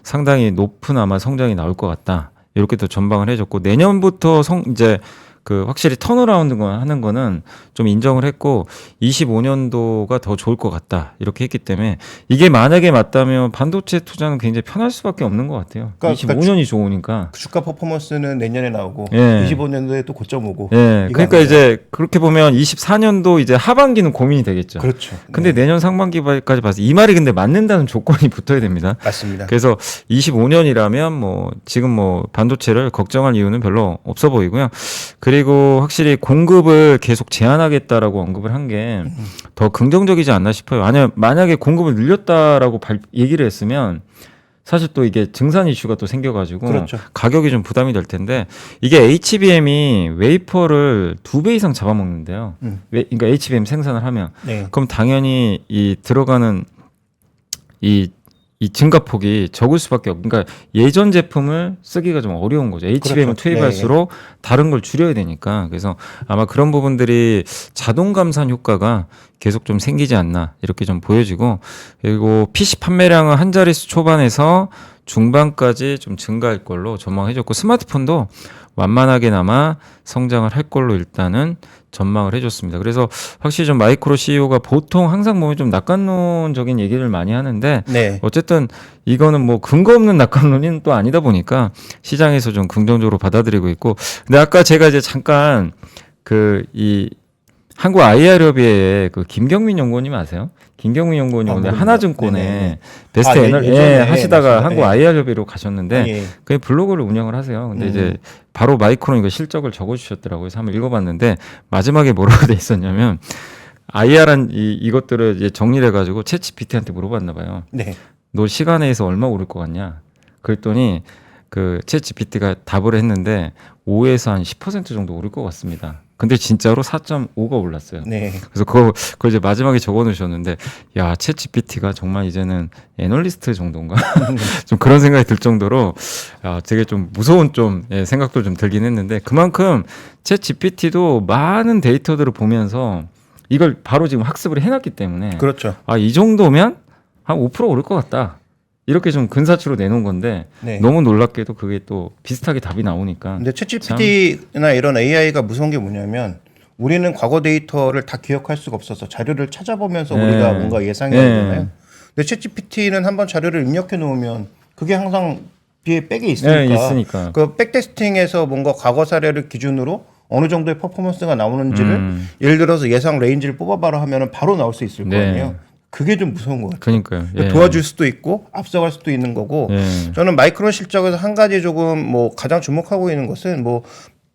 [SPEAKER 1] 상당히 높은 아마 성장이 나올 것 같다. 이렇게 또 전방을 해줬고 내년부터 이제 그 확실히 턴어라운드 하는 거는 좀 인정을 했고 25년도가 더 좋을 것 같다 이렇게 했기 때문에 이게 만약에 맞다면 반도체 투자는 굉장히 편할 수밖에 없는 것 같아요.
[SPEAKER 2] 그러니까
[SPEAKER 1] 25년이 좋으니까.
[SPEAKER 2] 그 주가 퍼포먼스는 내년에 나오고
[SPEAKER 1] 예.
[SPEAKER 2] 25년도에 또 고점 오고.
[SPEAKER 1] 예.
[SPEAKER 2] 이거
[SPEAKER 1] 그러니까
[SPEAKER 2] 아니에요?
[SPEAKER 1] 이제 그렇게 보면 24년도 이제 하반기는 고민이 되겠죠.
[SPEAKER 2] 그렇죠.
[SPEAKER 1] 근데
[SPEAKER 2] 네.
[SPEAKER 1] 내년 상반기까지 봐서 이 말이 근데 맞는다는 조건이 붙어야 됩니다.
[SPEAKER 2] 맞습니다.
[SPEAKER 1] 그래서 25년이라면 뭐 지금 뭐 반도체를 걱정할 이유는 별로 없어 보이고요. 그리고 확실히 공급을 계속 제한하겠다라고 언급을 한 게 더 긍정적이지 않나 싶어요. 만약에 공급을 늘렸다라고 얘기를 했으면 사실 또 이게 증산 이슈가 또 생겨가지고
[SPEAKER 2] 그렇죠.
[SPEAKER 1] 가격이 좀 부담이 될 텐데 이게 HBM이 웨이퍼를 2배 이상 잡아먹는데요. 그러니까 HBM 생산을 하면
[SPEAKER 2] 네.
[SPEAKER 1] 그럼 당연히 이 들어가는 이 증가폭이 적을 수밖에 없고, 그러니까 예전 제품을 쓰기가 좀 어려운 거죠. HBM을
[SPEAKER 2] 그렇죠.
[SPEAKER 1] 투입할수록 다른 걸 줄여야 되니까. 그래서 아마 그런 부분들이 자동 감산 효과가 계속 좀 생기지 않나 이렇게 좀 보여지고, 그리고 PC 판매량은 한 자릿수 초반에서 중반까지 좀 증가할 걸로 전망해줬고, 스마트폰도 완만하게나마 성장을 할 걸로 일단은 전망을 해줬습니다. 그래서 확실히 좀 마이크로 CEO가 보통 항상 보면 좀 낙관론적인 얘기를 많이 하는데
[SPEAKER 2] 네.
[SPEAKER 1] 어쨌든 이거는 뭐 근거 없는 낙관론이 또 아니다 보니까 시장에서 좀 긍정적으로 받아들이고 있고, 근데 아까 제가 이제 잠깐 이 한국 IR협의회의 그 김경민 연구원님 아세요? 김경민 연구원이 오늘
[SPEAKER 2] 모릅니다.
[SPEAKER 1] 하나증권에
[SPEAKER 2] 네네.
[SPEAKER 1] 베스트
[SPEAKER 2] 예전에
[SPEAKER 1] 하시다가
[SPEAKER 2] 맞습니다.
[SPEAKER 1] 한국 IR협의회로 가셨는데
[SPEAKER 2] 예.
[SPEAKER 1] 그 블로그를 운영을 하세요. 근데 이제 바로 마이크론 이거 실적을 적어주셨더라고요. 그래서 한번 읽어봤는데 마지막에 뭐라고 돼 있었냐면 IR한 이것들을 이제 정리를 해가지고 챗GPT한테 물어봤나 봐요.
[SPEAKER 2] 네.
[SPEAKER 1] 너 시간에서 얼마 오를 것 같냐? 그랬더니 그 챗GPT가 답을 했는데 5에서 한 10% 정도 오를 것 같습니다. 근데 진짜로 4.5가 올랐어요.
[SPEAKER 2] 네.
[SPEAKER 1] 그래서 그거 이제 마지막에 적어 놓으셨는데, 야, 챗GPT가 정말 이제는 애널리스트 정도인가? 좀 그런 생각이 들 정도로, 야, 되게 좀 무서운 생각도 좀 들긴 했는데, 그만큼 챗GPT도 많은 데이터들을 보면서 이걸 바로 지금 학습을 해놨기 때문에,
[SPEAKER 2] 그렇죠.
[SPEAKER 1] 이 정도면 한 5% 오를 것 같다. 이렇게 좀 근사치로 내놓은 건데
[SPEAKER 2] 네.
[SPEAKER 1] 너무 놀랍게도 그게 또 비슷하게 답이 나오니까.
[SPEAKER 2] 근데 챗GPT나 이런 AI가 무서운 게 뭐냐면 우리는 과거 데이터를 다 기억할 수가 없어서 자료를 찾아보면서
[SPEAKER 1] 네.
[SPEAKER 2] 우리가 뭔가 예상해야
[SPEAKER 1] 네.
[SPEAKER 2] 되잖아요. 근데 챗GPT는 한번 자료를 입력해 놓으면 그게 항상 뒤에 백이 있으니까.
[SPEAKER 1] 네, 있으니까.
[SPEAKER 2] 그 백테스팅에서 뭔가 과거 사례를 기준으로 어느 정도의 퍼포먼스가 나오는지를 예를 들어서 예상 레인지를 뽑아봐라 하면은 바로 나올 수 있을 거
[SPEAKER 1] 네.
[SPEAKER 2] 아니에요. 그게 좀 무서운 것 같아요.
[SPEAKER 1] 그러니까요. 예.
[SPEAKER 2] 도와줄 수도 있고 앞서갈 수도 있는 거고.
[SPEAKER 1] 예.
[SPEAKER 2] 저는 마이크론 실적에서 한 가지 조금 뭐 가장 주목하고 있는 것은 뭐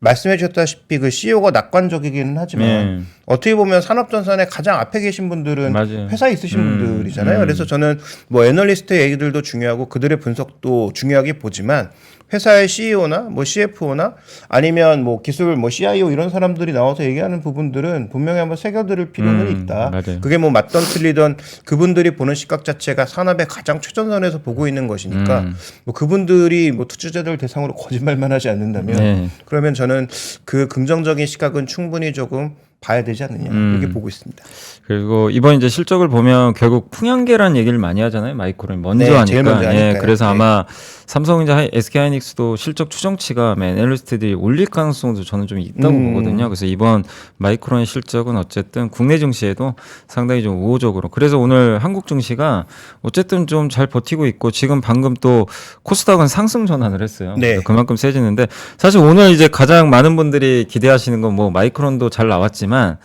[SPEAKER 2] 말씀해 주셨다시피 그 CEO가 낙관적이기는 하지만 어떻게 보면 산업전선에 가장 앞에 계신 분들은
[SPEAKER 1] 맞아요.
[SPEAKER 2] 회사에 있으신 분들이잖아요. 그래서 저는 뭐 애널리스트 얘기들도 중요하고 그들의 분석도 중요하게 보지만 회사의 CEO나 뭐 CFO나 아니면 뭐 기술 뭐 CIO 이런 사람들이 나와서 얘기하는 부분들은 분명히 한번 새겨들을 필요는 있다.
[SPEAKER 1] 맞아요.
[SPEAKER 2] 그게 뭐 맞던 틀리던 그분들이 보는 시각 자체가 산업의 가장 최전선에서 보고 있는 것이니까 뭐 그분들이 뭐 투자자들 대상으로 거짓말만 하지 않는다면
[SPEAKER 1] 네.
[SPEAKER 2] 그러면 저는 그 긍정적인 시각은 충분히 조금 봐야 되지 않느냐 이렇게 보고 있습니다.
[SPEAKER 1] 그리고 이번 이제 실적을 보면 결국 풍향계란 얘기를 많이 하잖아요. 마이크론 먼저
[SPEAKER 2] 네,
[SPEAKER 1] 하니까.
[SPEAKER 2] 제일 먼저 하니까요.
[SPEAKER 1] 그래서
[SPEAKER 2] 네.
[SPEAKER 1] 아마 삼성전자, SK하이닉스도 실적 추정치가 애널리스트들이 올릴 가능성도 저는 좀 있다고 보거든요. 그래서 이번 마이크론의 실적은 어쨌든 국내 증시에도 상당히 좀 우호적으로. 그래서 오늘 한국 증시가 어쨌든 좀 잘 버티고 있고 지금 방금 또 코스닥은 상승 전환을 했어요.
[SPEAKER 2] 네.
[SPEAKER 1] 그래서 그만큼 세지는데 사실 오늘 이제 가장 많은 분들이 기대하시는 건 뭐 마이크론도 잘 나왔지만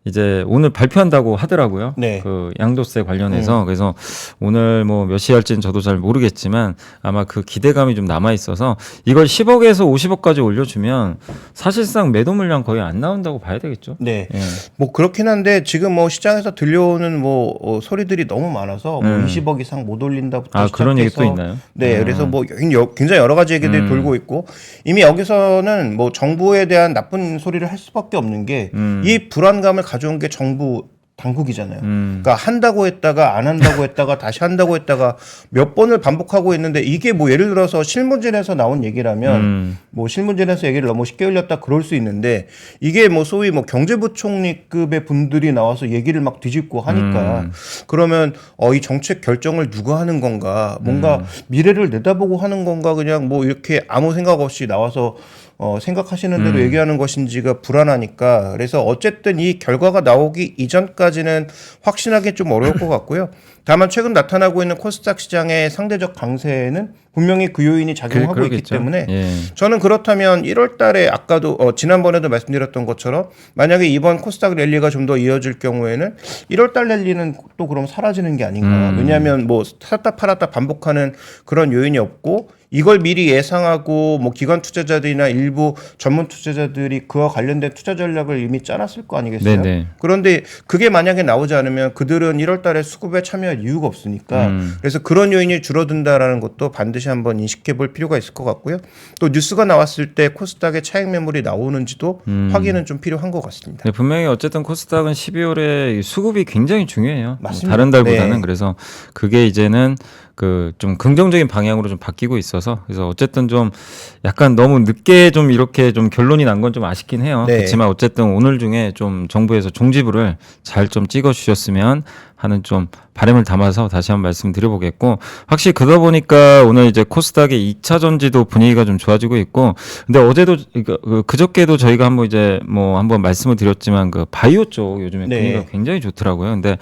[SPEAKER 1] 이제 오늘 발표한다고 하더라고요.
[SPEAKER 2] 네.
[SPEAKER 1] 그 양도세 관련해서 그래서 오늘 뭐 몇 시 할지는 저도 잘 모르겠지만 아마 그 기대감이 좀 남아 있어서 이걸 10억에서 50억까지 올려주면 사실상 매도 물량 거의 안 나온다고 봐야 되겠죠.
[SPEAKER 2] 네.
[SPEAKER 1] 예.
[SPEAKER 2] 뭐 그렇긴 한데 지금 뭐 시장에서 들려오는 뭐 소리들이 너무 많아서 뭐 20억 이상 못 올린다부터
[SPEAKER 1] 아 그런 얘기
[SPEAKER 2] 시작해서
[SPEAKER 1] 또 있나요?
[SPEAKER 2] 네, 그래서 뭐 굉장히 여러 가지 얘기들이 돌고 있고 이미 여기서는 뭐 정부에 대한 나쁜 소리를 할 수밖에 없는 게 이 불안감을 가져온 게 정부 당국이잖아요. 그러니까 한다고 했다가 안 한다고 했다가 다시 한다고 했다가 몇 번을 반복하고 있는데 이게 뭐 예를 들어서 실무진에서 나온 얘기라면 뭐 실무진에서 얘기를 너무 쉽게 흘렸다 그럴 수 있는데 이게 뭐 소위 뭐 경제부총리급의 분들이 나와서 얘기를 막 뒤집고 하니까 그러면 이 정책 결정을 누가 하는 건가 뭔가 미래를 내다보고 하는 건가 그냥 뭐 이렇게 아무 생각 없이 나와서 생각하시는 대로 얘기하는 것인지가 불안하니까 그래서 어쨌든 이 결과가 나오기 이전까지는 확신하기 좀 어려울 것 같고요. 다만 최근 나타나고 있는 코스닥 시장의 상대적 강세는 분명히 그 요인이 작용하고 있기
[SPEAKER 1] 그러겠죠.
[SPEAKER 2] 때문에
[SPEAKER 1] 예.
[SPEAKER 2] 저는 그렇다면 1월 달에 아까도 지난번에도 말씀드렸던 것처럼 만약에 이번 코스닥 랠리가 좀 더 이어질 경우에는 1월 달 랠리는 또 그럼 사라지는 게 아닌가. 왜냐하면 뭐 샀다 팔았다 반복하는 그런 요인이 없고 이걸 미리 예상하고 뭐 기관 투자자들이나 일부 전문 투자자들이 그와 관련된 투자 전략을 이미 짜놨을 거 아니겠어요?
[SPEAKER 1] 네네.
[SPEAKER 2] 그런데 그게 만약에 나오지 않으면 그들은 1월 달에 수급에 참여할 이유가 없으니까 그래서 그런 요인이 줄어든다라는 것도 반드시 한번 인식해 볼 필요가 있을 것 같고요. 또 뉴스가 나왔을 때 코스닥의 차익 매물이 나오는지도 확인은 좀 필요한 것 같습니다.
[SPEAKER 1] 네, 분명히 어쨌든 코스닥은 12월에 수급이 굉장히 중요해요.
[SPEAKER 2] 맞습니다.
[SPEAKER 1] 다른 달보다는
[SPEAKER 2] 네.
[SPEAKER 1] 그래서 그게 이제는 그 좀 긍정적인 방향으로 좀 바뀌고 있어서 그래서 어쨌든 좀 약간 너무 늦게 좀 이렇게 좀 결론이 난 건 좀 아쉽긴 해요.
[SPEAKER 2] 네.
[SPEAKER 1] 그렇지만 어쨌든 오늘 중에 좀 정부에서 종지부를 잘 좀 찍어 주셨으면 하는 좀 바람을 담아서 다시 한번 말씀드려보겠고 확실히 그러다 보니까 오늘 이제 코스닥의 2차 전지도 분위기가 좀 좋아지고 있고 근데 어제도 그저께도 저희가 한번 이제 뭐 한번 말씀을 드렸지만 그 바이오 쪽 요즘에
[SPEAKER 2] 네.
[SPEAKER 1] 분위기가 굉장히 좋더라고요. 근데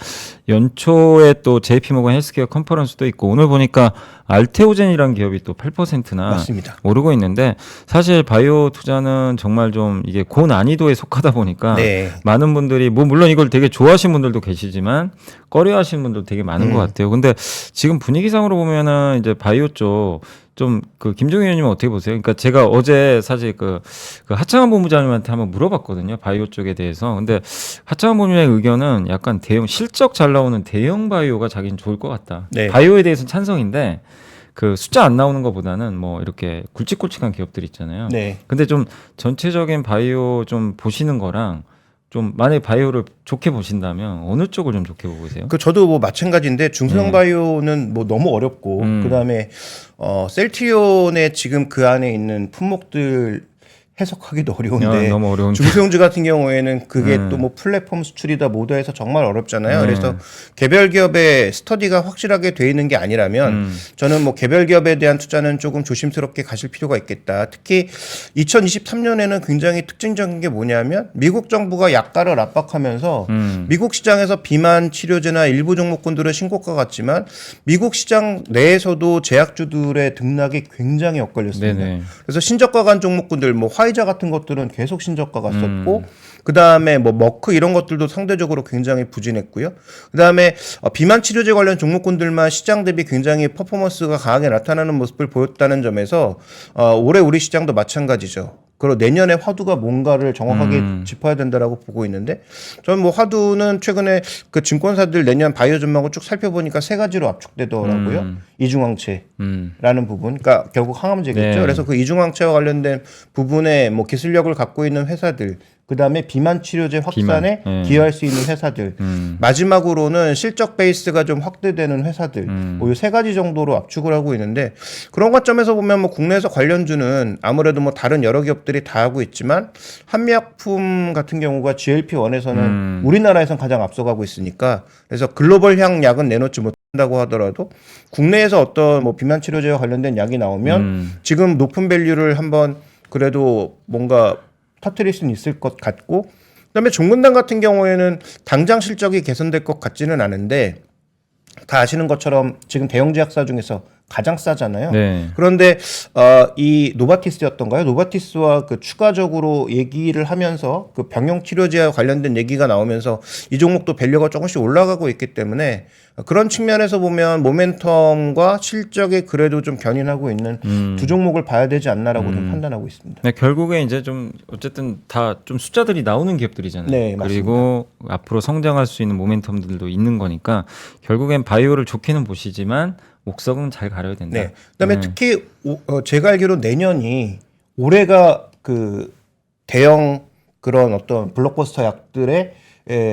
[SPEAKER 1] 연초에 또 JP모건 헬스케어 컨퍼런스도 있고 오늘 보니까 알테오젠이라는 기업이 또 8%나
[SPEAKER 2] 맞습니다.
[SPEAKER 1] 오르고 있는데 사실 바이오 투자는 정말 좀 이게 고난이도에 속하다 보니까
[SPEAKER 2] 네.
[SPEAKER 1] 많은 분들이 뭐 물론 이걸 되게 좋아하시는 분들도 계시지만 꺼려하시는 분도 되게 많은 것 같아요. 근데 지금 분위기상으로 보면은 이제 바이오 쪽 좀 그 김종현 의원님은 어떻게 보세요? 그러니까 제가 어제 사실 그 하창한 본부장님한테 한번 물어봤거든요. 바이오 쪽에 대해서. 근데 하창한 본부장의 의견은 약간 대형 실적 잘 나오는 대형 바이오가 자기는 좋을 것 같다.
[SPEAKER 2] 네.
[SPEAKER 1] 바이오에 대해서는 찬성인데 그 숫자 안 나오는 것보다는 뭐 이렇게 굵직굵직한 기업들 있잖아요.
[SPEAKER 2] 네.
[SPEAKER 1] 근데 좀 전체적인 바이오 좀 보시는 거랑 좀 만약에 바이오를 좋게 보신다면 어느 쪽을 좀 좋게 보고 계세요?
[SPEAKER 2] 그 저도 뭐 마찬가지인데 중소형 바이오는 뭐 너무 어렵고 그다음에 셀트리온의 지금 그 안에 있는 품목들 해석하기도 어려운데
[SPEAKER 1] 너무 어려운데.
[SPEAKER 2] 중소형주 같은 경우에는 그게 또 뭐 플랫폼 수출이다 뭐다 해서 정말 어렵잖아요.
[SPEAKER 1] 네.
[SPEAKER 2] 그래서 개별 기업의 스터디가 확실하게 돼 있는 게 아니라면 저는 뭐 개별 기업에 대한 투자는 조금 조심스럽게 가실 필요가 있겠다. 특히 2023년에는 굉장히 특징적인 게 뭐냐면 미국 정부가 약가를 압박하면서 미국 시장에서 비만 치료제나 일부 종목군들은 신고가 같지만 미국 시장 내에서도 제약주들의 등락이 굉장히 엇갈렸습니다.
[SPEAKER 1] 네네.
[SPEAKER 2] 그래서 신저가 간 종목군들 뭐 화이자 같은 것들은 계속 신저가 갔었고 그다음에 뭐 머크 이런 것들도 상대적으로 굉장히 부진했고요. 그다음에 비만 치료제 관련 종목군들만 시장 대비 굉장히 퍼포먼스가 강하게 나타나는 모습을 보였다는 점에서 올해 우리 시장도 마찬가지죠. 그리고 내년에 화두가 뭔가를 정확하게 짚어야 된다라고 보고 있는데 저는 뭐 화두는 최근에 그 증권사들 내년 바이오 전망을 쭉 살펴보니까 세 가지로 압축되더라고요. 이중항체라는 부분, 그러니까 결국 항암제겠죠.
[SPEAKER 1] 네.
[SPEAKER 2] 그래서 그 이중항체와 관련된 부분에 뭐 기술력을 갖고 있는 회사들, 그 다음에 비만 치료제 확산에 기여할 수 있는 회사들, 마지막으로는 실적 베이스가 좀 확대되는 회사들, 뭐 이 세 가지 정도로 압축을 하고 있는데 그런 관점에서 보면 뭐 국내에서 관련주는 아무래도 뭐 다른 여러 기업들이 다 하고 있지만 한미약품 같은 경우가 GLP-1에서는 우리나라에선 가장 앞서가고 있으니까 그래서 글로벌향 약은 내놓지 못한다고 하더라도 국내에서 어떤 뭐 비만 치료제와 관련된 약이 나오면 지금 높은 밸류를 한번 그래도 뭔가 터뜨릴 수는 있을 것 같고 그다음에 종근당 같은 경우에는 당장 실적이 개선될 것 같지는 않은데 다 아시는 것처럼 지금 대형 제약사 중에서 가장 싸잖아요.
[SPEAKER 1] 네.
[SPEAKER 2] 그런데 이 노바티스였던가요? 노바티스와 그 추가적으로 얘기를 하면서 그 병용 치료제와 관련된 얘기가 나오면서 이 종목도 밸류가 조금씩 올라가고 있기 때문에 그런 측면에서 보면 모멘텀과 실적에 그래도 좀 견인하고 있는 두 종목을 봐야 되지 않나라고 좀 판단하고 있습니다.
[SPEAKER 1] 네, 결국에 이제 좀 어쨌든 다 좀 숫자들이 나오는 기업들이잖아요.
[SPEAKER 2] 네,
[SPEAKER 1] 그리고 앞으로 성장할 수 있는 모멘텀들도 있는 거니까 결국엔 바이오를 좋게는 보시지만 목석은 잘 가려야 된다.
[SPEAKER 2] 네. 그다음에 특히 제가 알기로 내년이 올해가 그 대형 그런 어떤 블록버스터 약들의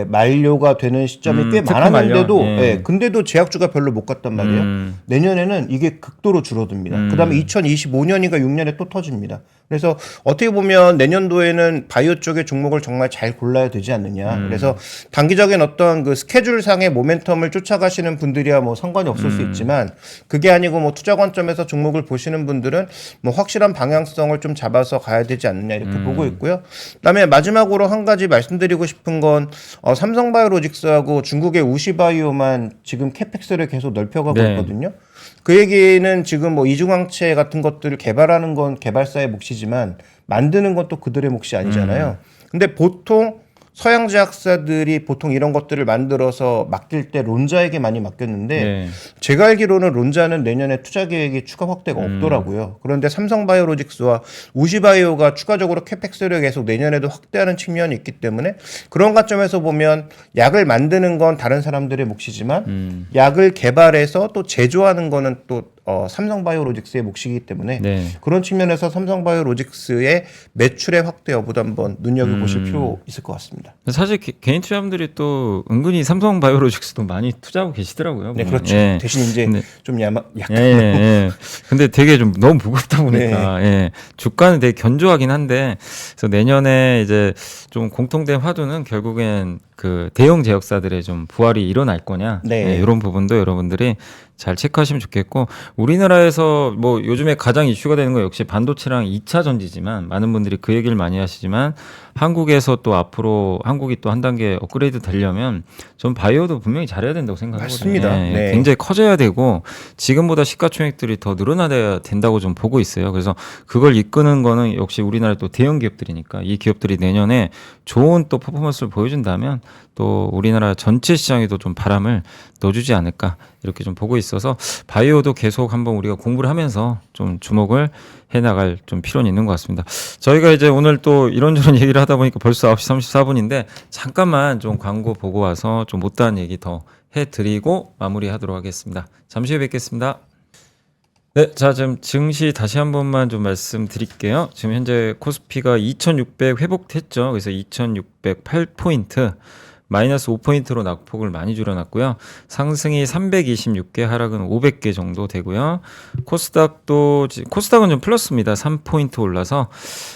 [SPEAKER 2] 만료가 되는 시점이 꽤
[SPEAKER 1] 특허
[SPEAKER 2] 많았는데도
[SPEAKER 1] 만료? 예.
[SPEAKER 2] 근데도 제약주가 별로 못 갔단 말이에요. 내년에는 이게 극도로 줄어듭니다. 그다음에 2025년인가 6년에 또 터집니다. 그래서 어떻게 보면 내년도에는 바이오 쪽의 종목을 정말 잘 골라야 되지 않느냐. 그래서 단기적인 어떤 그 스케줄상의 모멘텀을 쫓아가시는 분들이야 뭐 상관이 없을 수 있지만 그게 아니고 뭐 투자 관점에서 종목을 보시는 분들은 뭐 확실한 방향성을 좀 잡아서 가야 되지 않느냐 이렇게 보고 있고요. 그다음에 마지막으로 한 가지 말씀드리고 싶은 건 삼성바이오로직스하고 중국의 우시바이오만 지금 캐펙스를 계속 넓혀가고
[SPEAKER 1] 네.
[SPEAKER 2] 있거든요. 그 얘기는 지금 뭐 이중항체 같은 것들을 개발하는 건 개발사의 몫이지만 만드는 건 또 그들의 몫이 아니잖아요. 근데 보통 서양 제약사들이 보통 이런 것들을 만들어서 맡길 때 론자에게 많이 맡겼는데
[SPEAKER 1] 네.
[SPEAKER 2] 제가 알기로는 론자는 내년에 투자 계획이 추가 확대가 없더라고요. 그런데 삼성바이오로직스와 우시바이오가 추가적으로 캐펙스를 계속 내년에도 확대하는 측면이 있기 때문에 그런 관점에서 보면 약을 만드는 건 다른 사람들의 몫이지만 약을 개발해서 또 제조하는 거는 또 삼성바이오로직스의 몫이기 때문에
[SPEAKER 1] 네.
[SPEAKER 2] 그런 측면에서 삼성바이오로직스의 매출의 확대 여부도 한번 눈여겨보실 필요 있을 것 같습니다.
[SPEAKER 1] 사실 개인 투자자분들이 또 은근히 삼성바이오로직스도 많이 투자하고 계시더라고요.
[SPEAKER 2] 네,
[SPEAKER 1] 보면.
[SPEAKER 2] 그렇죠.
[SPEAKER 1] 예.
[SPEAKER 2] 대신 이제
[SPEAKER 1] 근데-
[SPEAKER 2] 좀 약간
[SPEAKER 1] 예. 근데 되게 좀 너무 무겁다 보니까
[SPEAKER 2] 네.
[SPEAKER 1] 예. 주가는 되게 견조하긴 한데 그래서 내년에 이제 좀 공통된 화두는 결국엔 그 대형 제약사들의 좀 부활이 일어날 거냐
[SPEAKER 2] 네.
[SPEAKER 1] 예, 이런 부분도 여러분들이 잘 체크하시면 좋겠고 우리나라에서 뭐 요즘에 가장 이슈가 되는 건 역시 반도체랑 2차 전지지만 많은 분들이 그 얘기를 많이 하시지만 한국에서 또 앞으로 한국이 또 한 단계 업그레이드 되려면 전 바이오도 분명히 잘해야 된다고 생각하거든요.
[SPEAKER 2] 맞습니다.
[SPEAKER 1] 예,
[SPEAKER 2] 네.
[SPEAKER 1] 굉장히 커져야 되고 지금보다 시가총액들이 더 늘어나야 된다고 좀 보고 있어요. 그래서 그걸 이끄는 거는 역시 우리나라 또 대형 기업들이니까 이 기업들이 내년에 좋은 또 퍼포먼스를 보여준다면 또 우리나라 전체 시장에도 좀 바람을 넣어주지 않을까 이렇게 좀 보고 있어서 바이오도 계속 한번 우리가 공부를 하면서 좀 주목을 해나갈 좀 필요는 있는 것 같습니다. 저희가 이제 오늘 또 이런저런 얘기를 하다 보니까 벌써 9시 34분인데 잠깐만 좀 광고 보고 와서 좀 못다한 얘기 더 해드리고 마무리하도록 하겠습니다. 잠시 후에 뵙겠습니다. 네, 자, 지금 증시 다시 한 번만 좀 말씀드릴게요. 지금 현재 코스피가 2600 회복했죠. 그래서 2608포인트. 마이너스 5포인트로 낙폭을 많이 줄여놨고요. 상승이 326개, 하락은 500개 정도 되고요. 코스닥은 좀 플러스입니다. 3포인트 올라서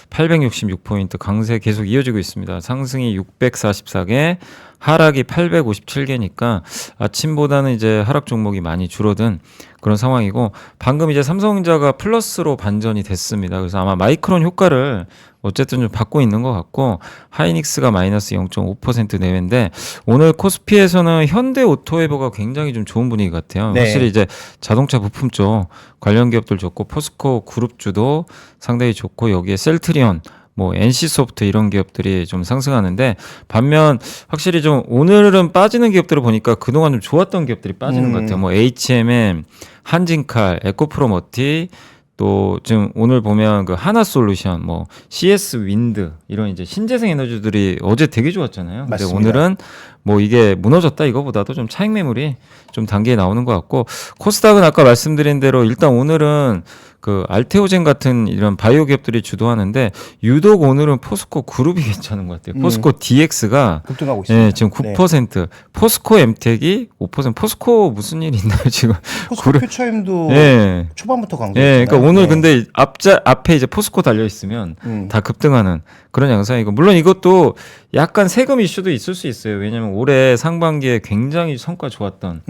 [SPEAKER 1] 866포인트 강세 계속 이어지고 있습니다. 상승이 644개, 하락이 857개니까 아침보다는 이제 하락 종목이 많이 줄어든 그런 상황이고, 방금 이제 삼성전자가 플러스로 반전이 됐습니다. 그래서 아마 마이크론 효과를 어쨌든 좀 받고 있는 것 같고, 하이닉스가 마이너스 0.5% 내외인데, 오늘 코스피에서는 현대 오토웨버가 굉장히 좀 좋은 분위기 같아요.
[SPEAKER 2] 네.
[SPEAKER 1] 확실히 이제 자동차 부품 쪽 관련 기업들 좋고, 포스코 그룹주도 상당히 좋고, 여기에 셀트리온, 뭐 NC소프트 이런 기업들이 좀 상승하는데, 반면 확실히 좀 오늘은 빠지는 기업들을 보니까 그동안 좀 좋았던 기업들이 빠지는 것 같아요. 뭐 HMM, 한진칼, 에코프로머티, 또 지금 오늘 보면 그 하나솔루션, 뭐 CS 윈드 이런 이제 신재생 에너지들이 어제 되게 좋았잖아요. 근데
[SPEAKER 2] 맞습니다.
[SPEAKER 1] 오늘은 뭐 이게 무너졌다 이거보다도 좀 차익 매물이 좀 단계에 나오는 것 같고, 코스닥은 아까 말씀드린 대로 일단 오늘은 그 알테오젠 같은 이런 바이오 기업들이 주도하는데, 유독 오늘은 포스코 그룹이 괜찮은 것 같아요. 포스코 DX가
[SPEAKER 2] 급등하고 있습니다.
[SPEAKER 1] 예, 지금 9%, 포스코 엠텍이 5%. 포스코 무슨 일 있나요 지금?
[SPEAKER 2] 포스코 퓨처임도
[SPEAKER 1] 예.
[SPEAKER 2] 초반부터 강조.
[SPEAKER 1] 예, 그러니까 오늘 근데 앞에 이제 포스코 달려 있으면 다 급등하는 그런 양상이고, 물론 이것도 약간 세금 이슈도 있을 수 있어요. 왜냐면 올해 상반기에 굉장히 성과 좋았던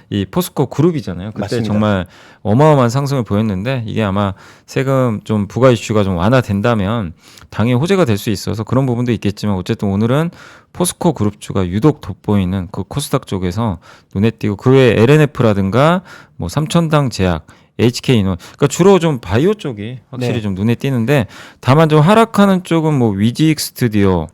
[SPEAKER 1] 이 포스코 그룹이잖아요. 그때
[SPEAKER 2] 맞습니다.
[SPEAKER 1] 정말 어마어마한 상승을 보였는데, 이게 아마 세금 좀 부과 이슈가 좀 완화된다면 당연히 호재가 될 수 있어서 그런 부분도 있겠지만, 어쨌든 오늘은 포스코 그룹주가 유독 돋보이는 그 코스닥 쪽에서 눈에 띄고, 그 외에 LNF라든가 뭐 삼천당 제약, HK인원, 그러니까 주로 좀 바이오 쪽이 확실히
[SPEAKER 2] 네.
[SPEAKER 1] 좀 눈에 띄는데, 다만 좀 하락하는 쪽은 뭐 위지익 스튜디오,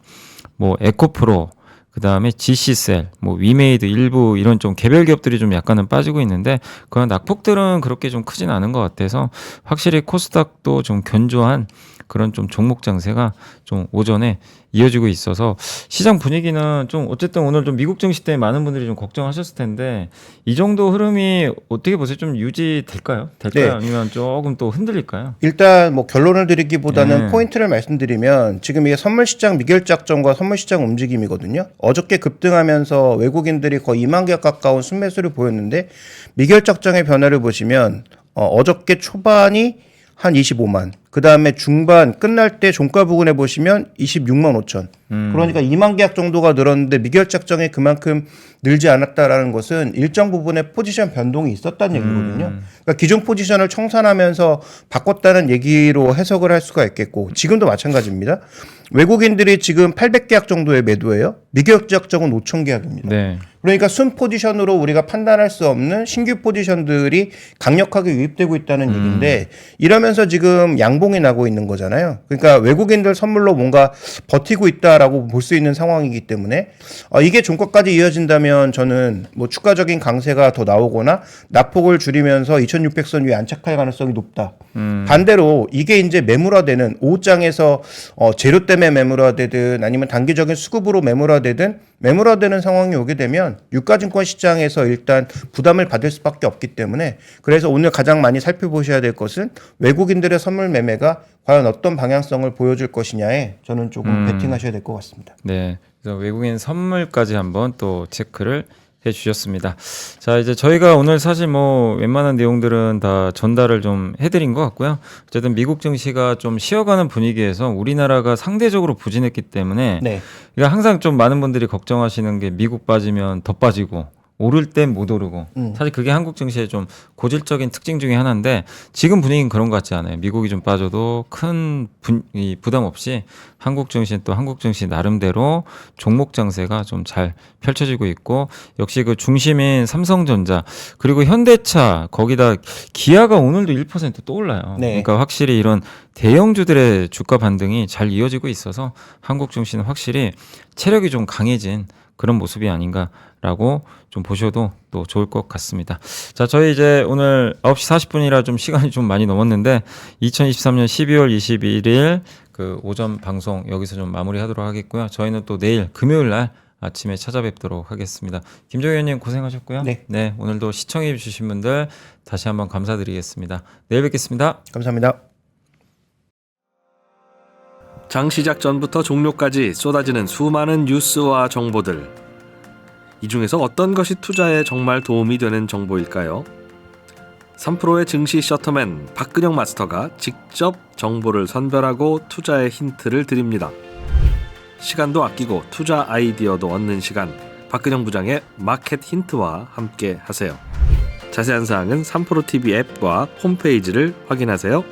[SPEAKER 1] 뭐 에코프로, 그 다음에 GC셀, 뭐 위메이드 일부 이런 좀 개별 기업들이 좀 약간은 빠지고 있는데, 그런 낙폭들은 그렇게 좀 크진 않은 것 같아서 확실히 코스닥도 좀 견조한 그런 좀 종목 장세가 좀 오전에 이어지고 있어서, 시장 분위기는 좀 어쨌든 오늘 좀 미국 증시 때문에 많은 분들이 좀 걱정하셨을 텐데, 이 정도 흐름이 어떻게 보세요? 좀 유지될까요?
[SPEAKER 2] 네.
[SPEAKER 1] 아니면 조금 또 흔들릴까요?
[SPEAKER 2] 일단 뭐 결론을 드리기보다는
[SPEAKER 1] 네.
[SPEAKER 2] 포인트를 말씀드리면, 지금 이게 선물시장 미결작전과 선물시장 움직임이거든요. 어저께 급등하면서 외국인들이 거의 2만 개 가까운 순매수를 보였는데, 미결작전의 변화를 보시면 어저께 초반이 한 25만, 그 다음에 중반 끝날 때 종가 부근에 보시면 26만 5천. 그러니까 2만 계약 정도가 늘었는데, 미결작정이 그만큼 늘지 않았다라는 것은 일정 부분의 포지션 변동이 있었다는 얘기거든요. 그러니까 기존 포지션을 청산하면서 바꿨다는 얘기로 해석을 할 수가 있겠고, 지금도 마찬가지입니다. 외국인들이 지금 800계약 정도의 매도예요. 미결작정은 5천 계약입니다.
[SPEAKER 1] 네.
[SPEAKER 2] 그러니까 순 포지션으로 우리가 판단할 수 없는 신규 포지션들이 강력하게 유입되고 있다는 얘기인데, 이러면서 지금 양봉이 나고 있는 거잖아요. 그러니까 외국인들 선물로 뭔가 버티고 있다라고 볼 수 있는 상황이기 때문에, 이게 종가까지 이어진다면 저는 뭐 추가적인 강세가 더 나오거나 낙폭을 줄이면서 2600선 위에 안착할 가능성이 높다. 반대로 이게 이제 매물화되는, 오후장에서 재료 때문에 매물화되든 아니면 단기적인 수급으로 매물화되는 상황이 오게 되면 유가증권 시장에서 일단 부담을 받을 수밖에 없기 때문에, 그래서 오늘 가장 많이 살펴보셔야 될 것은 외국인들의 선물 매매가 과연 어떤 방향성을 보여줄 것이냐에 저는 조금 베팅하셔야 될 것 같습니다.
[SPEAKER 1] 네. 그래서 외국인 선물까지 한번 또 체크를 해 주셨습니다. 자, 이제 저희가 오늘 사실 뭐 웬만한 내용들은 다 전달을 좀 해드린 것 같고요. 어쨌든 미국 증시가 좀 쉬어가는 분위기에서 우리나라가 상대적으로 부진했기 때문에,
[SPEAKER 2] 네.
[SPEAKER 1] 그러니까 항상 좀 많은 분들이 걱정하시는 게, 미국 빠지면 더 빠지고 오를 땐 못 오르고, 사실 그게 한국 증시의 좀 고질적인 특징 중에 하나인데, 지금 분위기는 그런 것 같지 않아요. 미국이 좀 빠져도 큰 부담 없이 한국 증시는 또 한국 증시 나름대로 종목 장세가 좀 잘 펼쳐지고 있고, 역시 그 중심인 삼성전자 그리고 현대차, 거기다 기아가 오늘도 1% 또 올라요.
[SPEAKER 2] 네.
[SPEAKER 1] 그러니까 확실히 이런 대형주들의 주가 반등이 잘 이어지고 있어서 한국 증시는 확실히 체력이 좀 강해진 그런 모습이 아닌가라고 좀 보셔도 또 좋을 것 같습니다. 자, 저희 이제 오늘 9시 40분이라 좀 시간이 좀 많이 넘었는데, 2023년 12월 21일 그 오전 방송 여기서 좀 마무리하도록 하겠고요. 저희는 또 내일 금요일 날 아침에 찾아뵙도록 하겠습니다. 김종현 의원님 고생하셨고요.
[SPEAKER 2] 네.
[SPEAKER 1] 오늘도 시청해 주신 분들 다시 한번 감사드리겠습니다. 내일 뵙겠습니다.
[SPEAKER 2] 감사합니다.
[SPEAKER 3] 장 시작 전부터 종료까지 쏟아지는 수많은 뉴스와 정보들, 이 중에서 어떤 것이 투자에 정말 도움이 되는 정보일까요? 3프로의 증시 셔터맨 박근영 마스터가 직접 정보를 선별하고 투자의 힌트를 드립니다. 시간도 아끼고 투자 아이디어도 얻는 시간, 박근영 부장의 마켓 힌트와 함께 하세요. 자세한 사항은 3프로TV 앱과 홈페이지를 확인하세요.